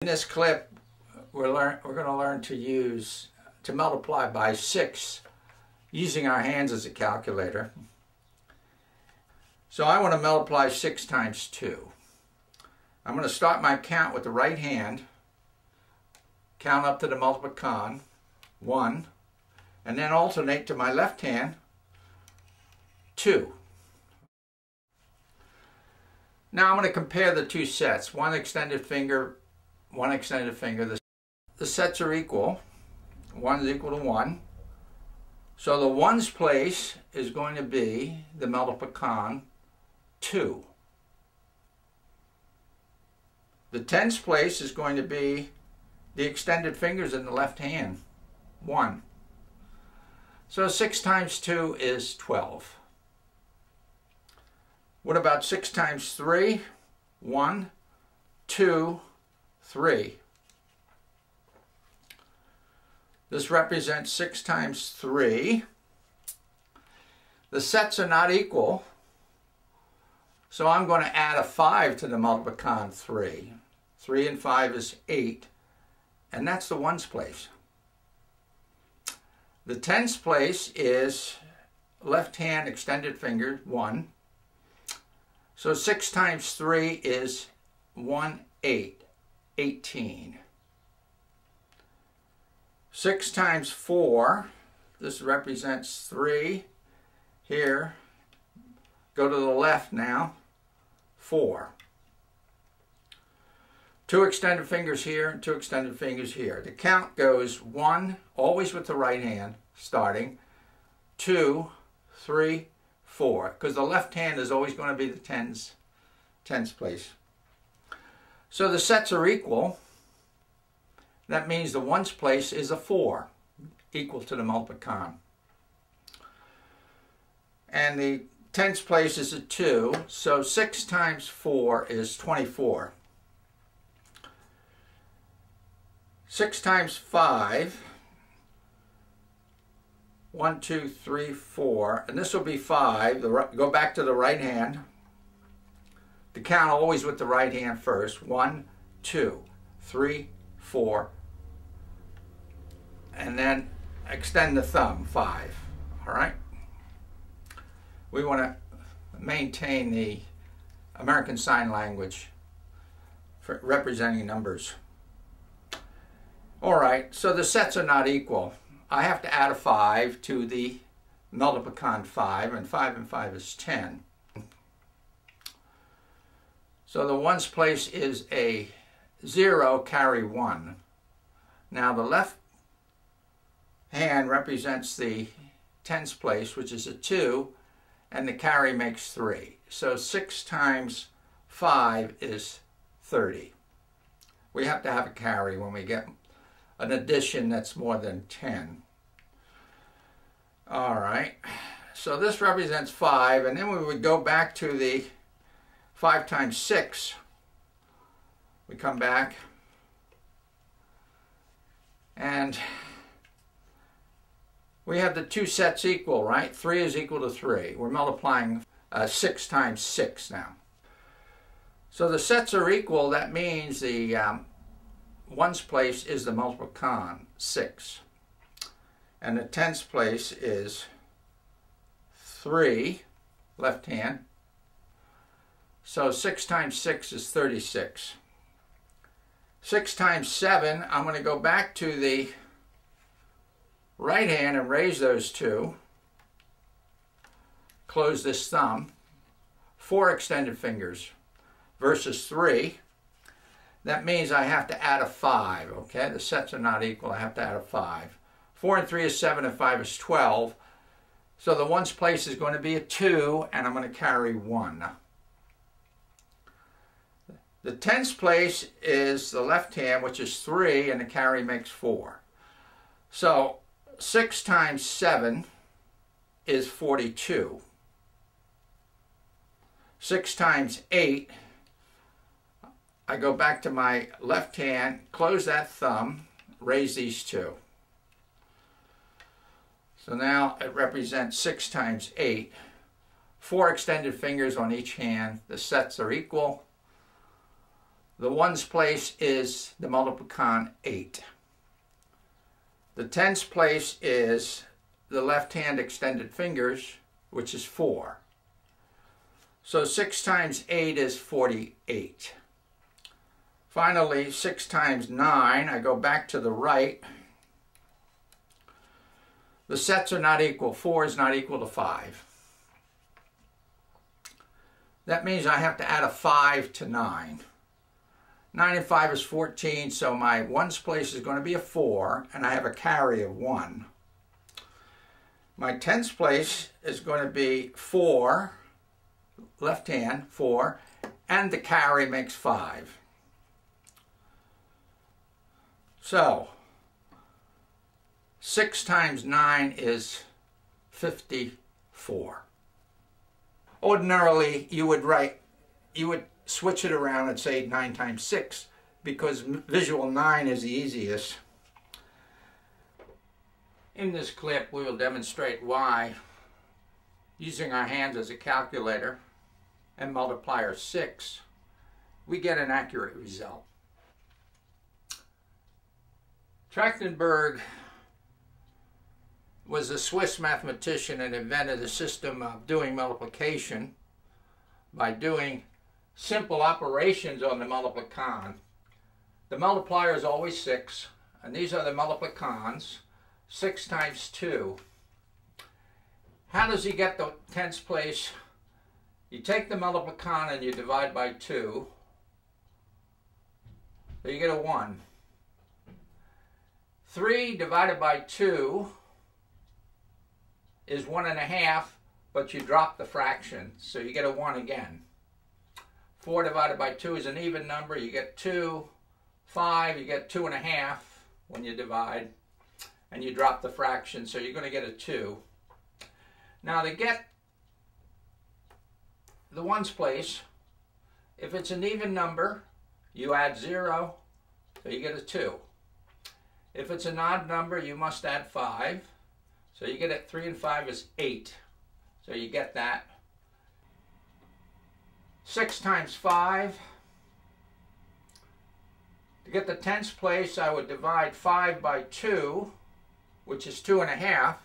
In this clip, we're going to learn to multiply by 6 using our hands as a calculator. So I want to multiply 6 times 2. I'm going to start my count with the right hand, count up to the multiplicand, 1, and then alternate to my left hand, 2. Now I'm going to compare the two sets, one extended finger, one extended finger. The sets are equal. 1 is equal to 1. So the ones place is going to be the multiplicand 2. The tens place is going to be the extended fingers in the left hand, 1. So 6 times 2 is 12. What about 6 times 3? 1, 2, 3. This represents 6 times 3. The sets are not equal, so I'm going to add a 5 to the multiplicand 3. 3 and 5 is 8, and that's the ones place. The tens place is left hand extended finger, 1. So 6 times 3 is 18. 6 times 4, this represents 3 here. Go to the left now, 4. 2 extended fingers here and 2 extended fingers here. The count goes 1, always with the right hand, starting, 2, 3, 4, because the left hand is always going to be the tens place. So the sets are equal. That means the ones place is a 4, equal to the multiplicand. And the tens place is a 2, so 6 times 4 is 24. 6 times 5, 1, 2, 3, 4, and this will be 5. Go back to the right hand. The count always with the right hand first. 1, 2, 3, 4, and then extend the thumb, 5. All right? We want to maintain the American Sign Language for representing numbers. All right, so the sets are not equal. I have to add a 5 to the multiplicand 5, and 5 and 5 is 10. So the ones place is a 0, carry 1. Now the left hand represents the tens place, which is a 2, and the carry makes 3. So 6 times 5 is 30. We have to have a carry when we get an addition that's more than 10. All right, so this represents 5, and then we would go back to the 5 times 6. We come back, and we have the two sets equal, right? 3 is equal to 3. We're multiplying 6 times 6 now. So the sets are equal. That means the ones place is the multiplicand, 6. And the tens place is 3, left hand. So 6 times 6 is 36. 6 times 7, I'm going to go back to the right hand and raise those 2. Close this thumb. 4 extended fingers versus 3. That means I have to add a 5, okay? The sets are not equal. I have to add a 5. 4 and 3 is 7, and 5 is 12. So the ones place is going to be a 2, and I'm going to carry 1. The tens place is the left hand, which is 3, and the carry makes 4. So 6 times 7 is 42. 6 times 8, I go back to my left hand, close that thumb, raise these 2. So now it represents 6 times 8. 4 extended fingers on each hand. The sets are equal. The ones place is the Multiplicand 8. The tens place is the left hand extended fingers, which is 4. So 6 times 8 is 48. Finally, 6 times 9, I go back to the right. The sets are not equal. 4 is not equal to 5. That means I have to add a 5 to 9. 9 and 5 is 14, so my ones place is going to be a 4, and I have a carry of 1. My tens place is going to be 4, left hand, 4, and the carry makes 5. So, 6 times 9 is 54. Ordinarily, you would switch it around and say 9 times 6, because visual 9 is the easiest. In this clip, we will demonstrate why, using our hands as a calculator and multiplier 6, we get an accurate result. Trachtenberg was a Swiss mathematician and invented a system of doing multiplication by doing simple operations on the multiplicand. The multiplier is always 6, and these are the multiplicands. 6 times 2. How does he get the tens place? You take the multiplicand and you divide by 2. So you get a 1. 3 divided by 2 is 1.5, but you drop the fraction, so you get a 1 again. 4 divided by 2 is an even number. You get 2. 5, you get 2.5 when you divide, and you drop the fraction, so you're going to get a 2. Now, to get the ones place, if it's an even number, you add 0, so you get a 2. If it's an odd number, you must add 5, so you get it. 3 and 5 is 8, so you get that. 6 times 5. To get the tens place, I would divide 5 by 2, which is 2.5,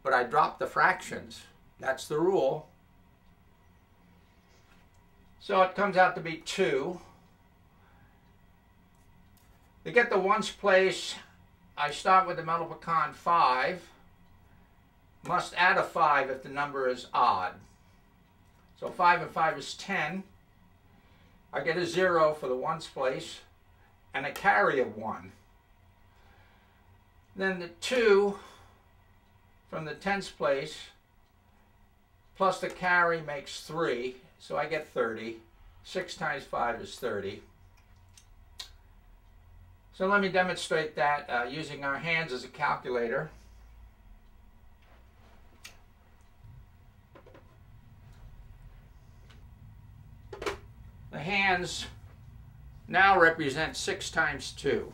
but I drop the fractions. That's the rule. So it comes out to be 2. To get the ones place, I start with the multiplicand 5. Must add a 5 if the number is odd. So 5 and 5 is 10. I get a 0 for the ones place and a carry of 1. Then the 2 from the tens place plus the carry makes 3, so I get 30. 6 times 5 is 30. So let me demonstrate that using our hands as a calculator. The hands now represent 6 times 2.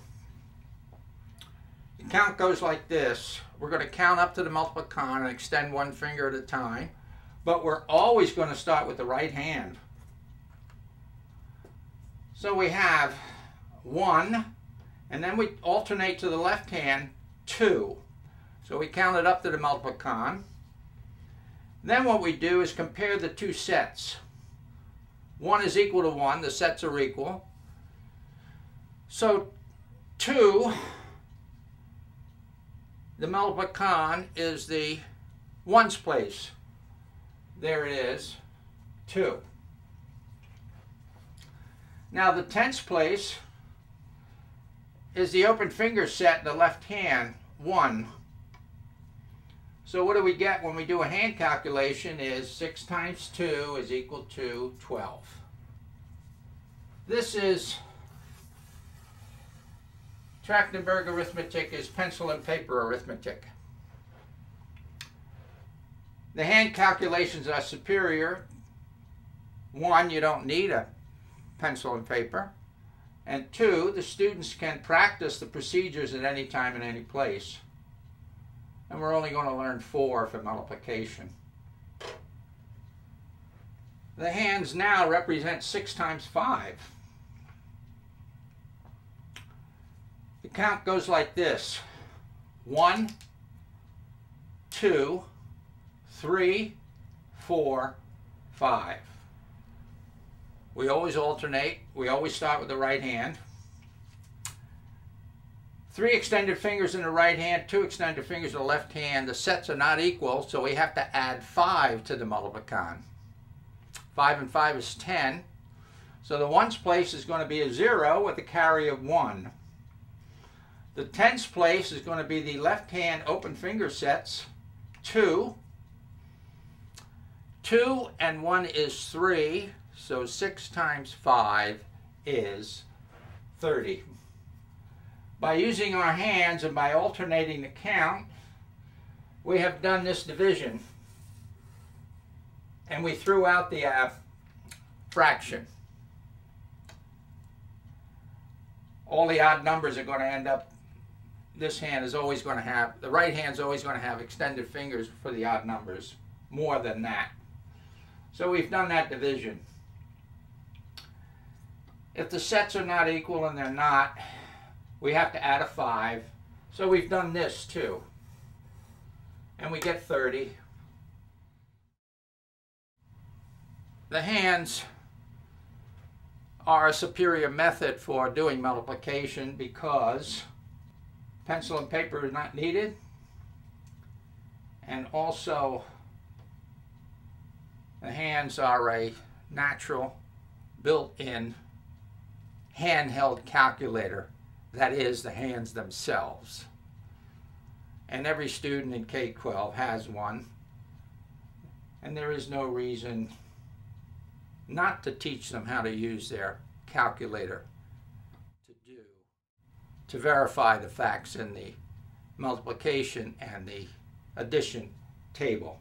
The count goes like this. We're going to count up to the multiplicand and extend one finger at a time, but we're always going to start with the right hand. So we have 1, and then we alternate to the left hand 2. So we count it up to the multiplicand. Then what we do is compare the two sets. 1 is equal to 1, the sets are equal. So 2, the multiplicand, is the ones place. There it is, 2. Now the tens place is the open finger set in the left hand, 1. So what do we get when we do a hand calculation is 6 times 2 is equal to 12. This is Trachtenberg arithmetic, is pencil and paper arithmetic. The hand calculations are superior. 1, you don't need a pencil and paper. And 2, the students can practice the procedures at any time and any place. And we're only going to learn 4 for multiplication. The hands now represent 6 times 5. count goes like this: 1, 2, 3, 4, 5. We always alternate. We always start with the right hand. 3 extended fingers in the right hand, 2 extended fingers in the left hand. The sets are not equal, so we have to add 5 to the multiplicand. 5 and 5 is 10. So the ones place is going to be a 0 with a carry of 1. The tens place is going to be the left hand open finger sets, 2. 2 and 1 is 3, so 6 times 5 is 30. By using our hands and by alternating the count, we have done this division, and we threw out the fraction. All the odd numbers are going to end up, this hand is always going to have, the right hand is always going to have extended fingers for the odd numbers, more than that. So we've done that division. If the sets are not equal, and they're not, we have to add a 5. So we've done this too. And we get 30. The hands are a superior method for doing multiplication because pencil and paper is not needed. And also the hands are a natural, built-in, handheld calculator. That is, the hands themselves. And every student in K-12 has one. And there is no reason not to teach them how to use their calculator to verify the facts in the multiplication and the addition table.